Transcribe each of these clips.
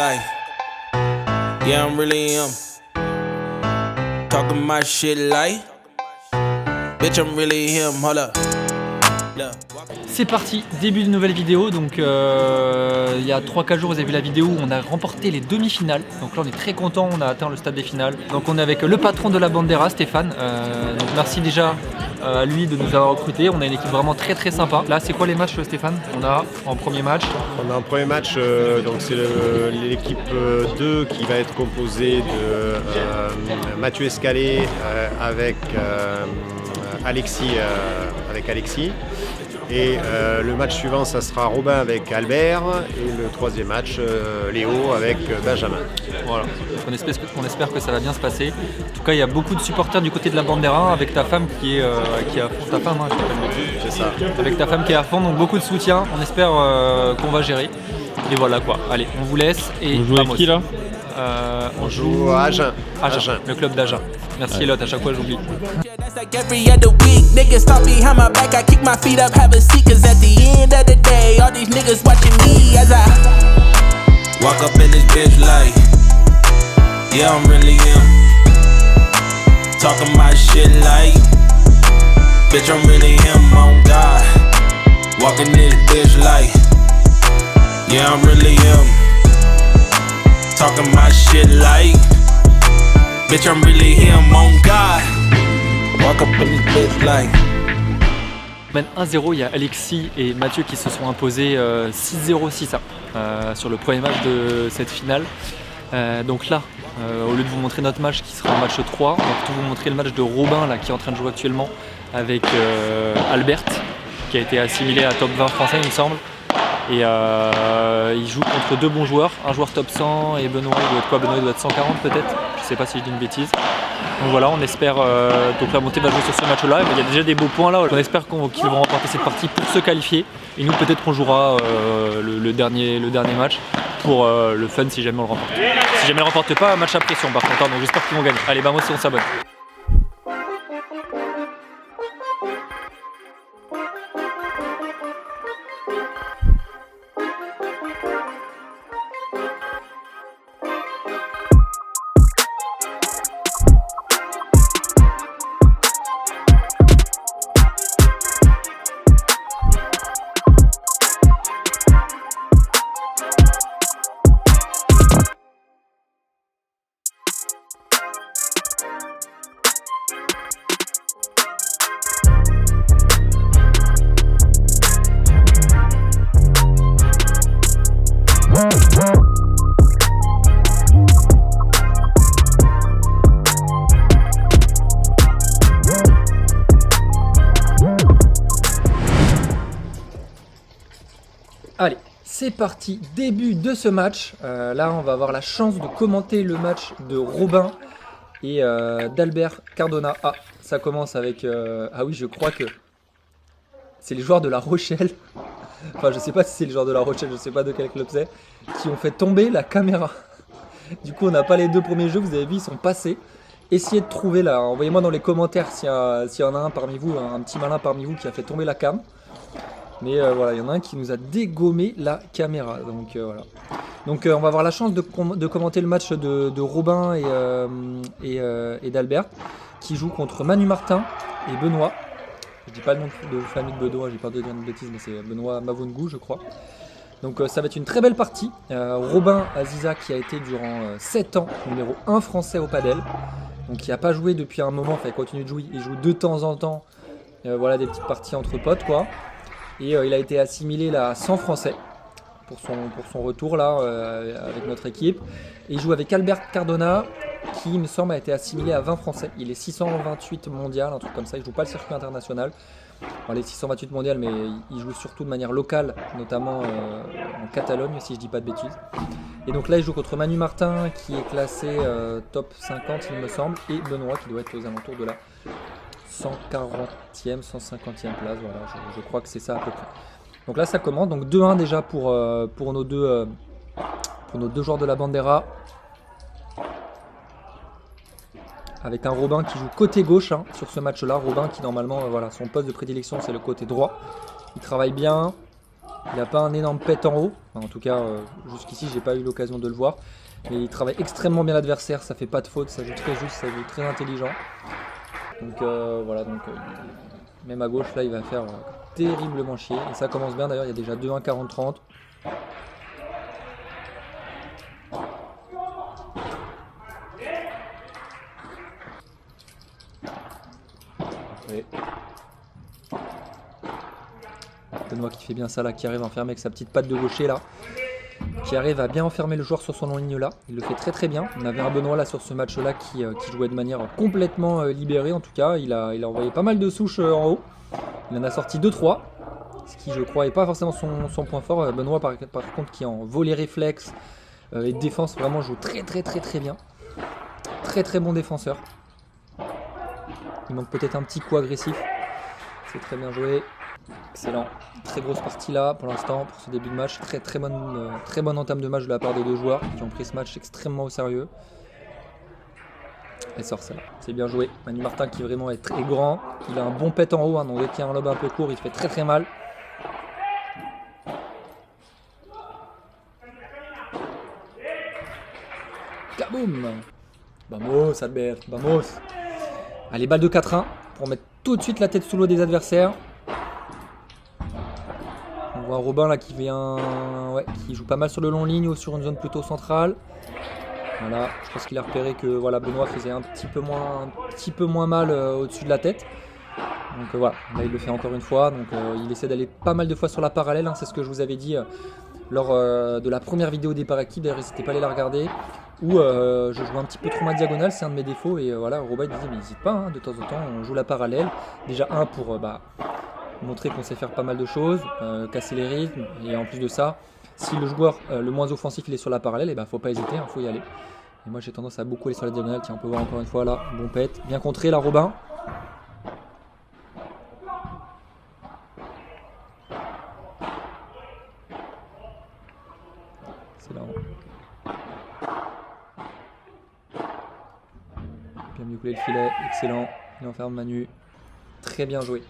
life. Yeah, I'm really him. Talking my shit like. Bitch, I'm really him. Hold up. C'est parti, début d'une nouvelle vidéo. Donc il y a 3-4 jours vous avez vu la vidéo où on a remporté les demi-finales. Donc là on est très content, on a atteint le stade des finales. Donc on est avec le patron de la Bandera, Stéphane. Donc merci déjà à lui de nous avoir recrutés. On a une équipe vraiment très sympa. Là c'est quoi les matchs, Stéphane? On a en premier match. On a un premier match, donc c'est l'équipe 2 qui va être composée de Mathieu Escalé avec Alexis. Et le match suivant, ça sera Robin avec Albert. Et le troisième match, Léo avec Benjamin. Voilà, on espère que ça va bien se passer. En tout cas, il y a beaucoup de supporters du côté de la Bandera avec ta femme qui est à fond. Ta femme, hein, je t'appelle beaucoup. C'est ça. Avec ta femme qui est à fond, donc beaucoup de soutien. On espère qu'on va gérer. Et voilà quoi. Allez, on vous laisse. Et vous jouez avec qui là? On joue à Agen. Agen, le club d'Agen. Merci Elot, à chaque fois j'oublie. Like every other week, niggas talk behind my back. I kick my feet up, have a seat. Cause at the end of the day, all these niggas watching me as I walk up in this bitch like, yeah, I'm really him. Talking my shit like, bitch, I'm really him, on God. Walking this bitch like, yeah, I'm really him. Talking my shit like, bitch, I'm really him, on God. Walk up in this bitch like. Mène 1-0, il y a Alexis et Mathieu qui se sont imposés 6-0, 6-1 sur le premier match de cette finale. Donc là, au lieu de vous montrer notre match qui sera en match 3, on va plutôt vous montrer le match de Robin là, qui est en train de jouer actuellement avec Albert, qui a été assimilé à top 20 français il me semble. Et il joue contre deux bons joueurs, un joueur top 100 et Benoît, il doit être quoi? Benoît il doit être 140 peut-être, je sais pas si je dis une bêtise. Donc voilà, on espère donc la montée va jouer sur ce match là, il y a déjà des beaux points là, on espère qu'ils vont remporter cette partie pour se qualifier. Et nous peut-être qu'on jouera le dernier match pour le fun si jamais on le remporte. Si jamais on le remporte pas, match à pression par contre, donc j'espère qu'ils vont gagner. Allez, bah moi aussi on s'abonne. Allez, c'est parti, début de ce match. Là, on va avoir la chance de commenter le match de Robin et d'Albert Cardona. Ah, ça commence avec... Ah oui, je crois que c'est les joueurs de La Rochelle. Enfin, je sais pas si c'est les joueurs de La Rochelle, je sais pas de quel club c'est, qui ont fait tomber la caméra. Du coup, on n'a pas les deux premiers jeux, vous avez vu, ils sont passés. Essayez de trouver là, envoyez-moi dans les commentaires s'il y en a un parmi vous, un petit malin parmi vous qui a fait tomber la cam. Mais voilà, il y en a un qui nous a dégommé la caméra. Donc voilà. Donc on va avoir la chance de commenter le match de Robin et d'Albert, qui joue contre Manu Martin et Benoît. Je dis pas le nom de famille de Benoît, j'ai peur de dire une bêtise, mais c'est Benoît Mavungou, je crois. Donc ça va être une très belle partie. Robin Aziza qui a été durant 7 ans numéro 1 français au padel. Donc il n'a pas joué depuis un moment, enfin il continue de jouer, il joue de temps en temps. Voilà, des petites parties entre potes quoi. Et il a été assimilé là, à 100 français pour son retour là avec notre équipe. Et il joue avec Albert Cardona qui, il me semble, a été assimilé à 20 français. Il est 628 mondial, un truc comme ça. Il joue pas le circuit international. Enfin, les 628 mondial, mais il joue surtout de manière locale, notamment en Catalogne, si je dis pas de bêtises. Et donc là, il joue contre Manu Martin qui est classé top 50, il me semble, et Benoît qui doit être aux alentours de la 140e, 150e place, voilà, je crois que c'est ça à peu près. Donc là ça commence, donc 2-1 déjà pour nos deux joueurs de la Bandera. Avec un Robin qui joue côté gauche hein, sur ce match là, Robin qui normalement, voilà, son poste de prédilection c'est le côté droit. Il travaille bien, Il n'a pas un énorme pet en haut. Enfin, en tout cas, jusqu'ici, j'ai pas eu l'occasion de le voir. Mais il travaille extrêmement bien l'adversaire. Ça fait pas de faute. Ça joue très juste. Ça joue très intelligent. Donc voilà. Donc, même à gauche, là, il va faire terriblement chier. Et ça commence bien d'ailleurs. Il y a déjà 2-1, 40-30. Oui. Benoît qui fait bien ça là, qui arrive à enfermer avec sa petite patte de gaucher là, qui arrive à bien enfermer le joueur sur son long ligne là. Il le fait très très bien. On avait un Benoît là sur ce match là qui jouait de manière complètement libérée en tout cas. Il a envoyé pas mal de souches en haut. Il en a sorti 2-3, ce qui je crois n'est pas forcément son point fort. Benoît par contre qui en volet réflexe et défense vraiment joue très bien. Très très bon défenseur. Il manque peut-être un petit coup agressif. C'est très bien joué. Excellent. Très grosse partie là pour l'instant pour ce début de match. Très bonne entame de match de la part des deux joueurs qui ont pris ce match extrêmement au sérieux. Elle sort celle-là. C'est bien joué. Manu Martin qui vraiment est très grand. Il a un bon pet en haut. Donc dès qu'il y a un lob un peu court, il fait très mal. Kaboum! Vamos Albert, vamos! Allez, balle de 4-1 pour mettre tout de suite la tête sous l'eau des adversaires. On voit Robin là qui vient, qui joue pas mal sur le long ligne ou sur une zone plutôt centrale. Voilà, je pense qu'il a repéré que voilà, Benoît faisait un petit peu moins mal au-dessus de la tête. Donc voilà, là il le fait encore une fois. Donc il essaie d'aller pas mal de fois sur la parallèle. Hein, c'est ce que je vous avais dit lors de la première vidéo des par équipes. D'ailleurs, n'hésitez pas à aller la regarder. Où je joue un petit peu trop ma diagonale, c'est un de mes défauts. Et voilà, Robin disait mais n'hésite pas, hein, de temps en temps on joue la parallèle. Déjà pour montrer qu'on sait faire pas mal de choses, casser les rythmes. Et en plus de ça, si le joueur le moins offensif il est sur la parallèle, et faut pas hésiter, faut y aller. Et moi j'ai tendance à beaucoup aller sur la diagonale. Tiens, on peut voir encore une fois là, bon pet, bien contré là Robin. C'est là. Bien mieux couler le filet, excellent. Il enferme Manu. Très bien joué.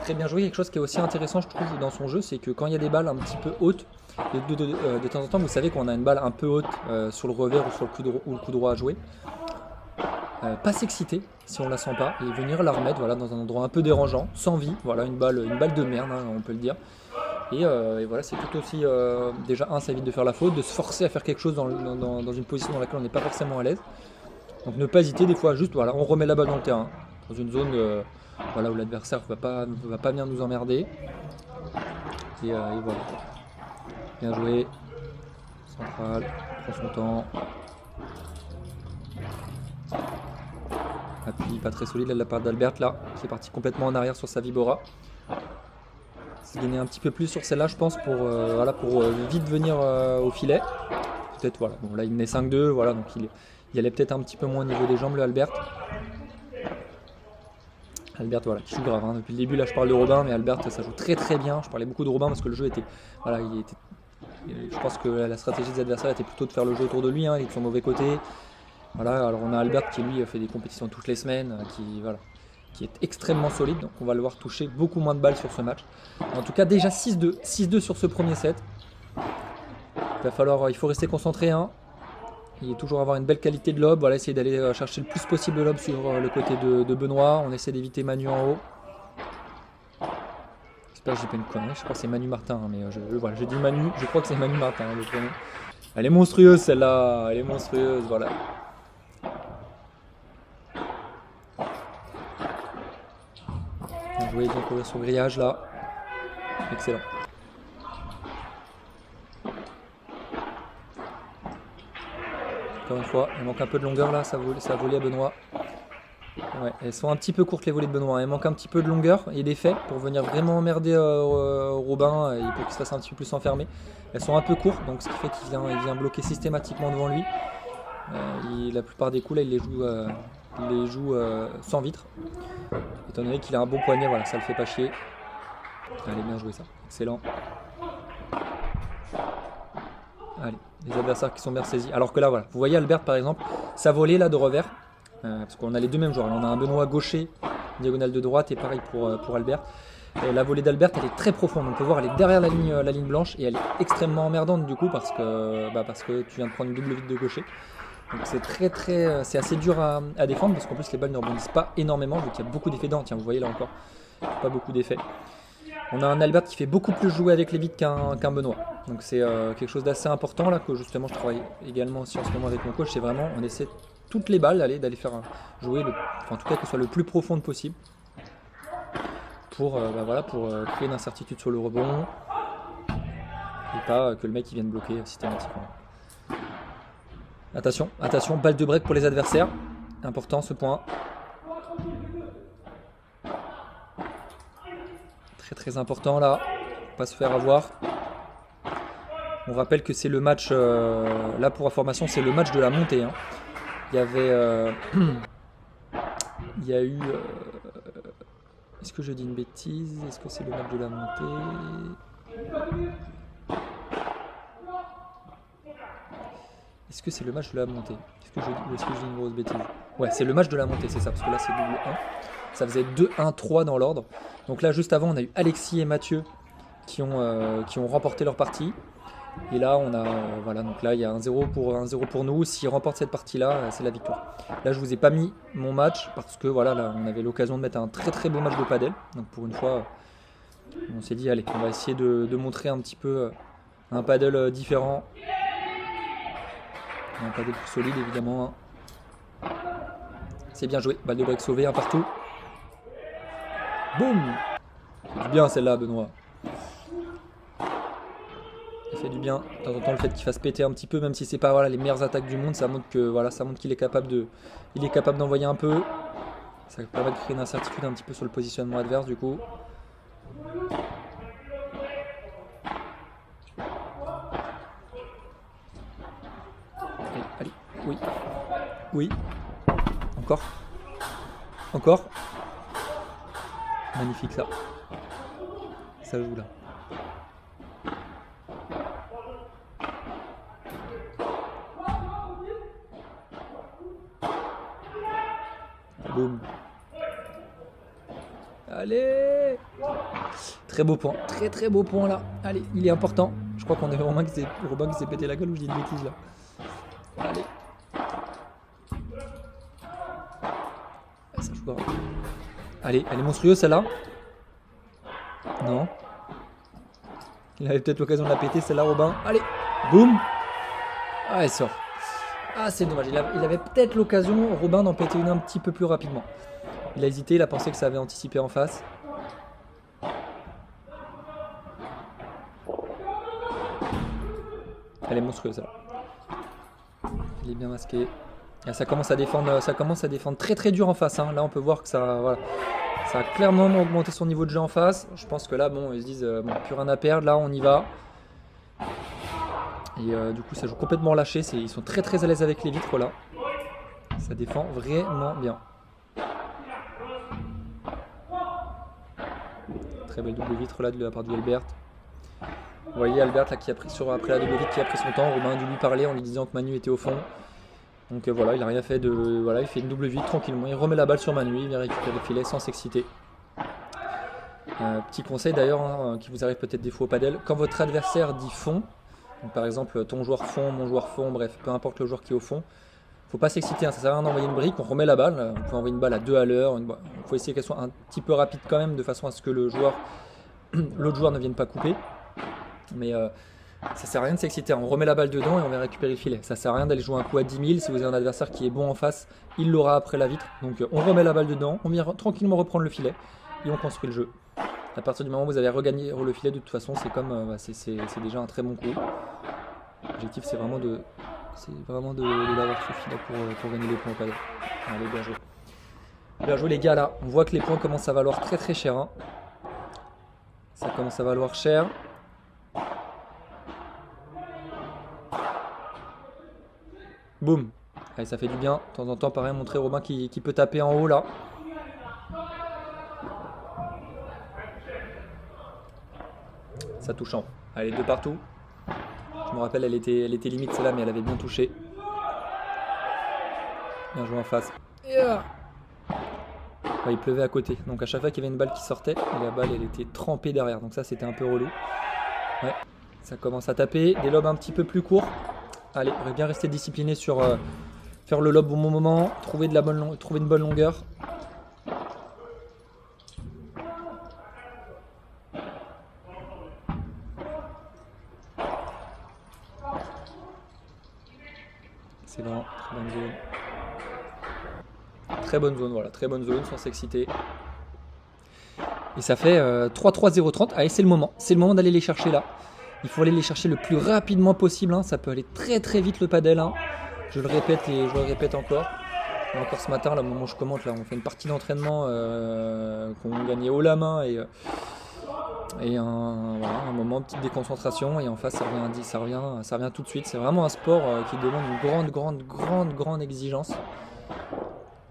Très bien joué. Quelque chose qui est aussi intéressant, je trouve, dans son jeu, c'est que quand il y a des balles un petit peu hautes, de temps en temps, vous savez qu'on a une balle un peu haute sur le revers ou sur le coup droit à jouer. Pas s'exciter si on la sent pas et venir la remettre voilà, dans un endroit un peu dérangeant, sans vie. Voilà, une balle de merde, hein, on peut le dire. Et voilà, c'est tout aussi déjà ça évite de faire la faute, de se forcer à faire quelque chose dans une position dans laquelle on n'est pas forcément à l'aise. Donc ne pas hésiter des fois, juste voilà, on remet la balle dans le terrain, dans une zone voilà, où l'adversaire va pas bien nous emmerder. Et voilà. Bien joué. Central, prend son temps. Appui pas très solide là, de la part d'Albert là, qui est parti complètement en arrière sur sa Vibora. C'est gagner un petit peu plus sur celle-là, je pense, pour vite venir au filet. Peut-être voilà. Bon là il menait 5-2, voilà, donc il allait peut-être un petit peu moins au niveau des jambes le Albert. Albert voilà, qui joue grave. Hein. Depuis le début là je parle de Robin, mais Albert ça joue très bien. Je parlais beaucoup de Robin parce que le jeu était. Voilà, je pense que la stratégie des adversaires était plutôt de faire le jeu autour de lui, hein, il est de son mauvais côté. Voilà, alors on a Albert qui lui fait des compétitions toutes les semaines, qui est extrêmement solide, donc on va le voir toucher beaucoup moins de balles sur ce match. En tout cas déjà 6-2 sur ce premier set. Il faut rester concentré. Hein. Il est toujours avoir une belle qualité de lob, voilà, essayer d'aller chercher le plus possible de lob sur le côté de Benoît. On essaie d'éviter Manu en haut. J'espère que j'ai pas une connerie, je crois que c'est Manu Martin, hein, mais voilà, j'ai dit Manu, je crois que c'est Manu Martin le prénom. Elle est monstrueuse celle-là, elle est monstrueuse, voilà. Bien joué, bien courir sur le grillage là. Excellent. Encore une fois, il manque un peu de longueur là, ça a volé à Benoît. Ouais, elles sont un petit peu courtes les volées de Benoît, il manque un petit peu de longueur et d'effet pour venir vraiment emmerder Robin et pour qu'il se fasse un petit peu plus enfermer. Elles sont un peu courtes, donc ce qui fait qu'il vient bloquer systématiquement devant lui. La plupart des coups là il les joue sans vitre. Étant donné qu'il a un bon poignet, voilà, ça le fait pas chier. Allez, bien joué ça, excellent. Allez, les adversaires qui sont bien saisis. Alors que là, voilà, vous voyez Albert par exemple, sa volée là de revers, parce qu'on a les deux mêmes joueurs. On a un Benoît gaucher, diagonale de droite, et pareil pour Albert. Et la volée d'Albert, elle est très profonde. On peut voir, elle est derrière la ligne blanche et elle est extrêmement emmerdante du coup parce que tu viens de prendre une double vide de gaucher. Donc c'est assez dur à défendre parce qu'en plus les balles ne rebondissent pas énormément vu qu'il y a beaucoup d'effets dents. Tiens, vous voyez là encore, pas beaucoup d'effets. On a un Albert qui fait beaucoup plus jouer avec les vides qu'un Benoît. Donc c'est quelque chose d'assez important là que justement je travaille également aussi en ce moment avec mon coach. C'est vraiment, on essaie toutes les balles d'aller faire jouer, en tout cas que ce soit le plus profonde possible pour créer une incertitude sur le rebond et pas que le mec il vienne bloquer systématiquement. Attention, balle de break pour les adversaires. Important ce point. Très important là. Pas se faire avoir. On rappelle que c'est le match, là pour information, c'est le match de la montée. Hein. Il y avait... il y a eu... est-ce que je dis une bêtise? Est-ce que c'est le match de la montée? Est-ce que c'est le match de la montée? Est-ce que je dis une grosse bêtise? Ouais, c'est le match de la montée, c'est ça, parce que là c'est double 1. Ça faisait 2-1-3 dans l'ordre. Donc là, juste avant, on a eu Alexis et Mathieu qui ont remporté leur partie. Et là, on a voilà, donc là, il y a 1-0 pour nous. S'ils remportent cette partie-là, c'est la victoire. Là, je vous ai pas mis mon match parce que voilà, là, on avait l'occasion de mettre un très beau match de padel. Donc pour une fois, on s'est dit, allez, on va essayer de montrer un petit peu un padel différent. Un padel plus solide, évidemment. C'est bien joué. Balle de break sauvée, un partout. Boum! Ça fait du bien celle-là, Benoît. Ça fait du bien. De temps en temps, le fait qu'il fasse péter un petit peu, même si c'est pas les meilleures attaques du monde, ça montre qu'il est capable d'envoyer un peu. Ça permet de créer une incertitude un petit peu sur le positionnement adverse du coup. Allez, oui. Encore. Magnifique ça. Ça joue là. Boum. Allez. Très beau point. Très beau point là. Allez, il est important. Je crois qu'on avait Robin qui s'est pété la gueule ou je dis une bêtise là. Allez. Ça joue pas. Allez, elle est monstrueuse celle-là. Non. Il avait peut-être l'occasion de la péter celle-là, Robin. Allez, boum. Ah, elle sort. Ah, c'est dommage. Il avait peut-être l'occasion, Robin, d'en péter une un petit peu plus rapidement. Il a hésité, il a pensé que ça avait anticipé en face. Elle est monstrueuse celle-là. Il est bien masqué. Et ça commence à défendre très dur en face. Hein. Là, on peut voir que ça a clairement augmenté son niveau de jeu en face. Je pense que là, ils se disent, plus rien à perdre. Là, on y va. Et du coup, ça joue complètement lâché. Ils sont très à l'aise avec les vitres là. Ça défend vraiment bien. Très belle double vitre là de la part de Albert. Vous voyez Albert là qui a pris après la double vitre qui a pris son temps. Robin a dû lui parler en lui disant que Manu était au fond. Donc voilà, il n'a rien fait il fait une double vide tranquillement, il remet la balle sur Manu, il vient récupérer le filet sans s'exciter. Petit conseil d'ailleurs qui vous arrive peut-être des fois au padel, quand votre adversaire dit fond, donc par exemple ton joueur fond, mon joueur fond, bref, peu importe le joueur qui est au fond, faut pas s'exciter, ça sert à rien d'envoyer une brique, on remet la balle, on peut envoyer une balle à 2 à l'heure, il faut essayer qu'elle soit un petit peu rapide quand même, de façon à ce que l'autre joueur ne vienne pas couper. Mais ça sert à rien de s'exciter, on remet la balle dedans et on va récupérer le filet. Ça sert à rien d'aller jouer un coup à 10 000, si vous avez un adversaire qui est bon en face, il l'aura après la vitre. Donc on remet la balle dedans, on vient tranquillement reprendre le filet et on construit le jeu. À partir du moment où vous avez regagné le filet, de toute façon c'est comme c'est déjà un très bon coup. L'objectif c'est vraiment de l'avoir ce filet pour gagner les points au padel. Allez, bien joué. Bien joué les gars là, on voit que les points commencent à valoir très cher. Hein. Ça commence à valoir cher. Boum. Allez, ça fait du bien. De temps en temps, pareil, montrer Robin qui peut taper en haut là. Ça touche en haut. Allez, 2 partout. Je me rappelle, elle était limite celle-là, mais elle avait bien touché. Bien joué en face. Ouais, il pleuvait à côté. Donc à chaque fois qu'il y avait une balle qui sortait, la balle elle était trempée derrière. Donc ça c'était un peu relou. Ouais, ça commence à taper. Des lobes un petit peu plus courts. Allez, on va bien rester discipliné sur faire le lob au bon moment, trouver une bonne longueur. Excellent, très bonne zone. Très bonne zone, voilà, très bonne zone sans s'exciter. Et ça fait 3-3-0-30. Allez, c'est le moment d'aller les chercher là. Il faut aller les chercher le plus rapidement possible. Hein. Ça peut aller très très vite le padel. Hein. Je le répète et je le répète encore. Et encore ce matin, là, au moment où je commente, là, on fait une partie d'entraînement qu'on gagnait haut la main et voilà, un moment de petite déconcentration. Et en face, ça revient tout de suite. C'est vraiment un sport qui demande une grande exigence.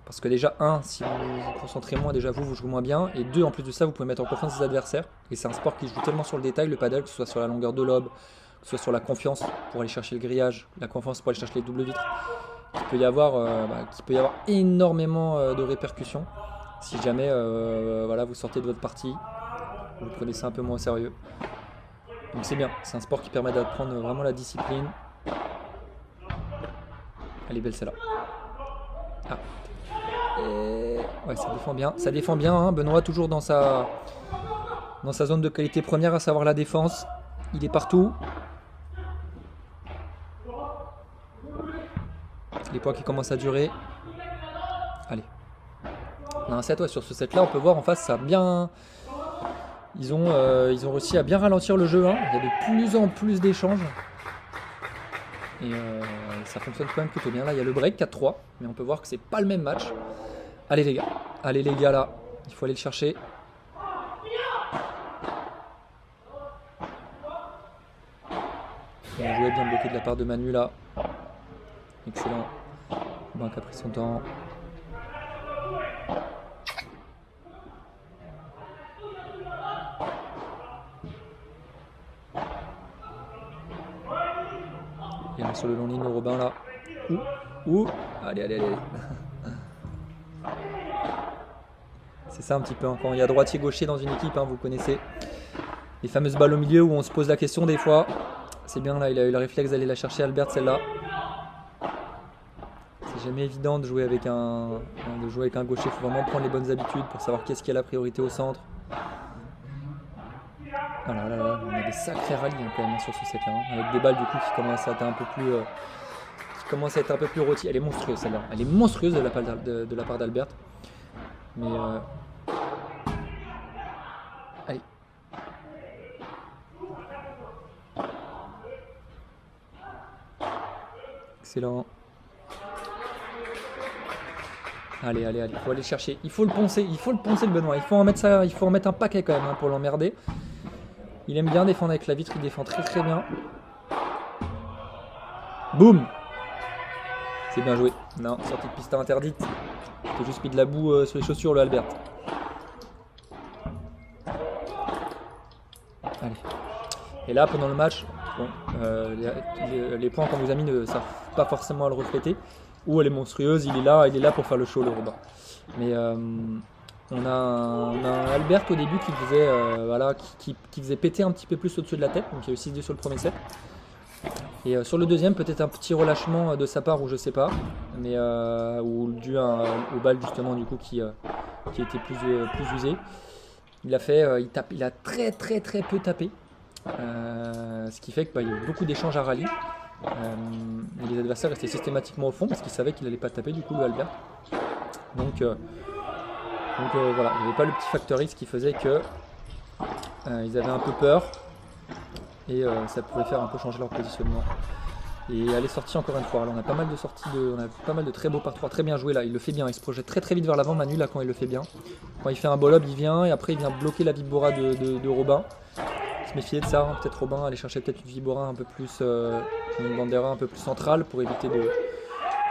Parce que déjà, si vous vous concentrez moins, déjà vous jouez moins bien. Et 2, en plus de ça, vous pouvez mettre en confiance vos adversaires. Et c'est un sport qui joue tellement sur le détail, le paddle, que ce soit sur la longueur de lobe, que ce soit sur la confiance pour aller chercher le grillage, la confiance pour aller chercher les doubles vitres. Qu'il peut y avoir énormément de répercussions. Si jamais vous sortez de votre partie, vous prenez ça un peu moins au sérieux. Donc c'est bien, c'est un sport qui permet d'apprendre vraiment la discipline. Elle est belle celle-là. Ah. Ouais, ça défend bien, hein. Benoît toujours dans sa zone de qualité première, à savoir la défense. Il est partout. Les points qui commencent à durer. Allez. On a un set, ouais, sur ce set là on peut voir en face ça a bien. Ils ont réussi à bien ralentir le jeu, hein. Il y a de plus en plus d'échanges. Et ça fonctionne quand même plutôt bien. Là il y a le break 4-3, mais on peut voir que c'est pas le même match. Allez les gars là, il faut aller le chercher. Bien joué, bien bloqué de la part de Manu là. Excellent. Bon, qui a pris son temps. Et là sur le long ligne, Robin là. Allez. C'est ça un petit peu, hein. Quand il y a droitier-gaucher dans une équipe, hein, vous connaissez les fameuses balles au milieu où on se pose la question des fois. C'est bien là, il a eu le réflexe d'aller la chercher Albert celle-là. C'est jamais évident de jouer avec un gaucher, il faut vraiment prendre les bonnes habitudes pour savoir qu'est-ce qui a la priorité au centre. Ah là, on a des sacrés rallyes hein, quand même sur ce set là, hein, avec des balles du coup qui commencent à être un peu plus rôties. Elle est monstrueuse celle-là, elle est monstrueuse de la part d'Albert. Mais allez. Excellent. Allez, il faut aller chercher. Il faut le poncer le Benoît. Il faut en mettre un paquet quand même hein, pour l'emmerder. Il aime bien défendre avec la vitre, il défend très très bien. Boum. C'est bien joué. Non, sortie de piste interdite. Il a juste mis de la boue sur les chaussures le Albert. Allez. Et là pendant le match, bon, les points qu'on vous a mis ne servent pas forcément à le refléter. Ou elle est monstrueuse, il est là pour faire le show le Robin. Mais on a un Albert au début qui faisait péter un petit peu plus au-dessus de la tête. Donc il y a eu 6-2 sur le premier set. Et sur le deuxième, peut-être un petit relâchement de sa part ou je sais pas, mais ou dû aux balles justement du coup qui était plus usé. Il a très peu tapé, ce qui fait qu'il y a eu beaucoup d'échanges à rallye. Les adversaires restaient systématiquement au fond parce qu'ils savaient qu'il n'allait pas taper du coup le Albert. Donc voilà, il n'y avait pas le petit factor X qui faisait que ils avaient un peu peur. Et ça pouvait faire un peu changer leur positionnement. Et elle est sortie encore une fois. Alors on a pas mal de sorties, on a pas mal de très beaux par 3, très bien joué là. Il le fait bien, il se projette très vite vers l'avant Manu là quand il le fait bien. Quand il fait un ball up, il vient et après il vient bloquer la vibora de Robin. Se méfier de ça, hein. Peut-être Robin aller chercher peut-être une vibora un peu plus, une bandera un peu plus centrale pour éviter pour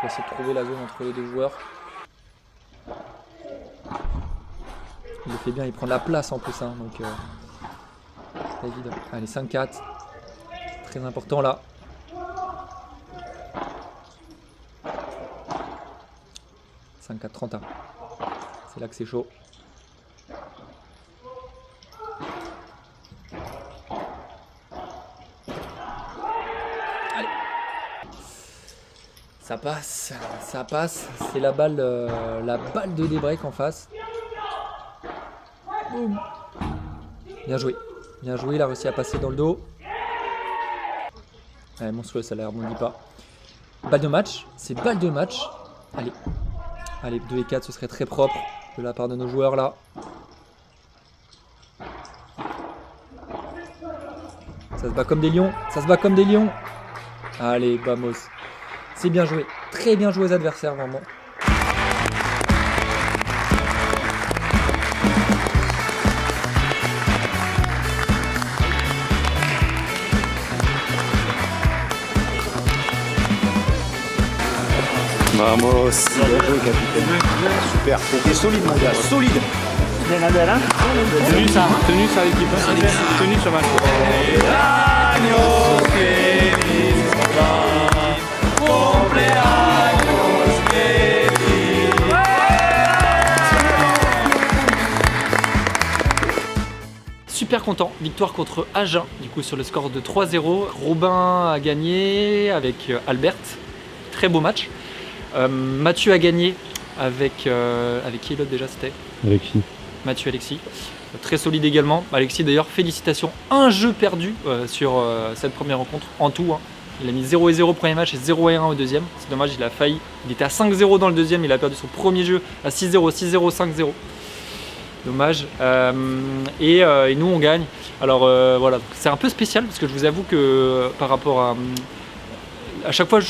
essayer de trouver la zone entre les deux joueurs. Il le fait bien, il prend de la place en plus, hein, donc c'est pas évident. Allez, 5-4, très important là. « 5-4, 31. C'est là que c'est chaud. Allez. Ça passe, ça passe. C'est la balle de Debreak en face. Boum. Bien joué, il a réussi à passer dans le dos. Ouais, monstrueux, ça ne rebondit pas. Balle de match, c'est balle de match. Allez, 2 et 4, ce serait très propre de la part de nos joueurs là. Ça se bat comme des lions, Allez, vamos. C'est bien joué, très bien joué aux adversaires, vraiment. Vamos. Bien joué, capitaine. Super. C'était solide, mon gars. Solide. Bien la belle, hein. Tenue ça l'équipe. Tenue sur match. Super content, victoire contre Agen, du coup sur le score de 3-0. Robin a gagné avec Albert, très beau match. Mathieu a gagné avec qui l'autre déjà c'était? Alexis. Mathieu Alexis, très solide également. Alexis d'ailleurs, félicitations, un jeu perdu sur cette première rencontre en tout. Hein. Il a mis 0 et 0 au premier match et 0 et 1 au deuxième. C'est dommage, il a failli. Il était à 5-0 dans le deuxième, il a perdu son premier jeu à 6-0, 6-0, 5-0. Dommage. Et nous on gagne. Alors voilà, c'est un peu spécial parce que je vous avoue que par rapport à chaque fois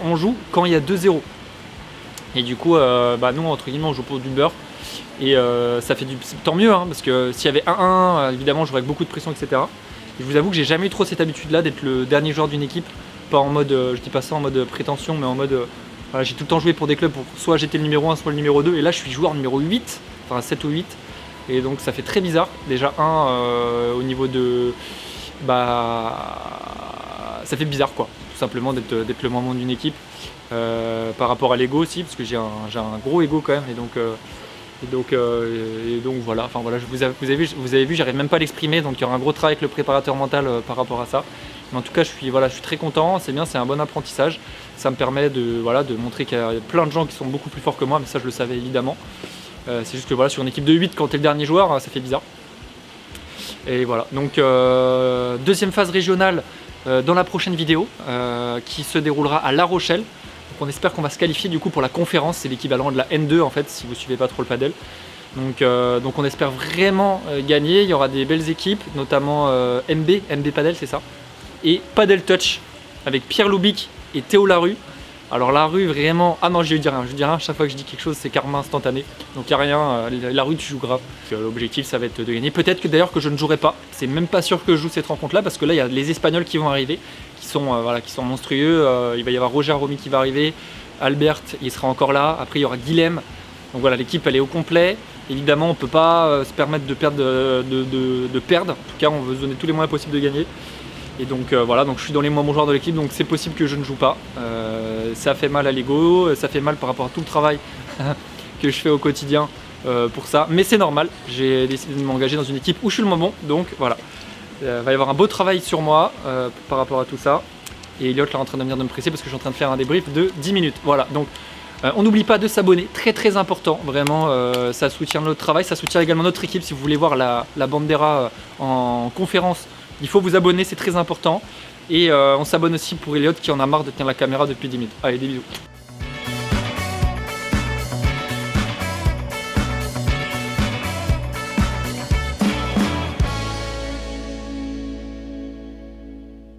on joue quand il y a 2-0. Et du coup, nous entre guillemets on joue pour du beurre. Et ça fait tant mieux, hein, parce que s'il y avait 1-1, évidemment j'aurais beaucoup de pression, etc. Et je vous avoue que j'ai jamais eu trop cette habitude-là d'être le dernier joueur d'une équipe. Pas en mode, je dis pas ça en mode prétention, mais en mode, voilà, j'ai tout le temps joué pour des clubs pour soit j'étais le numéro 1, soit le numéro 2. Et là je suis joueur numéro 8, enfin 7 ou 8. Et donc ça fait très bizarre. Déjà au niveau de... ça fait bizarre quoi, tout simplement d'être le membre d'une équipe. Par rapport à l'ego aussi, parce que j'ai un gros ego quand même. Et donc voilà, enfin voilà, vous avez vu, j'arrive même pas à l'exprimer, donc il y aura un gros travail avec le préparateur mental par rapport à ça. Mais en tout cas, je suis très content, c'est bien, c'est un bon apprentissage. Ça me permet de montrer qu'il y a plein de gens qui sont beaucoup plus forts que moi, mais ça je le savais évidemment. C'est juste que voilà, sur une équipe de 8, quand tu es le dernier joueur, ça fait bizarre. Et voilà, donc deuxième phase régionale dans la prochaine vidéo qui se déroulera à La Rochelle. Donc on espère qu'on va se qualifier du coup pour la conférence, c'est l'équivalent de la N2 en fait, si vous suivez pas trop le padel. Donc on espère vraiment gagner, il y aura des belles équipes, notamment MB Padel, c'est ça. Et Padel Touch avec Pierre Loubic et Théo Larue. Alors Larue vraiment, ah non je vais dire rien, chaque fois que je dis quelque chose c'est karma instantané. Donc il n'y a rien, Larue tu joues grave. L'objectif ça va être de gagner. Peut-être que d'ailleurs que je ne jouerai pas, c'est même pas sûr que je joue cette rencontre là parce que là il y a les Espagnols qui vont arriver. Qui sont monstrueux, il va y avoir Roger Romy qui va arriver, Albert il sera encore là, après il y aura Guilhem, donc voilà l'équipe elle est au complet, évidemment on peut pas se permettre de perdre, en tout cas on veut se donner tous les moyens possibles de gagner, et donc voilà, donc je suis dans les moins bons joueurs de l'équipe, donc c'est possible que je ne joue pas, ça fait mal à l'ego, ça fait mal par rapport à tout le travail que je fais au quotidien pour ça, mais c'est normal, j'ai décidé de m'engager dans une équipe où je suis le moins bon, donc voilà. Il va y avoir un beau travail sur moi par rapport à tout ça. Et Elliot là est en train de venir de me presser parce que je suis en train de faire un débrief de 10 minutes. Voilà, donc on n'oublie pas de s'abonner, très important. Vraiment, ça soutient notre travail, ça soutient également notre équipe. Si vous voulez voir la Bandera en conférence, il faut vous abonner, c'est très important. Et on s'abonne aussi pour Elliot qui en a marre de tenir la caméra depuis 10 minutes. Allez, des bisous.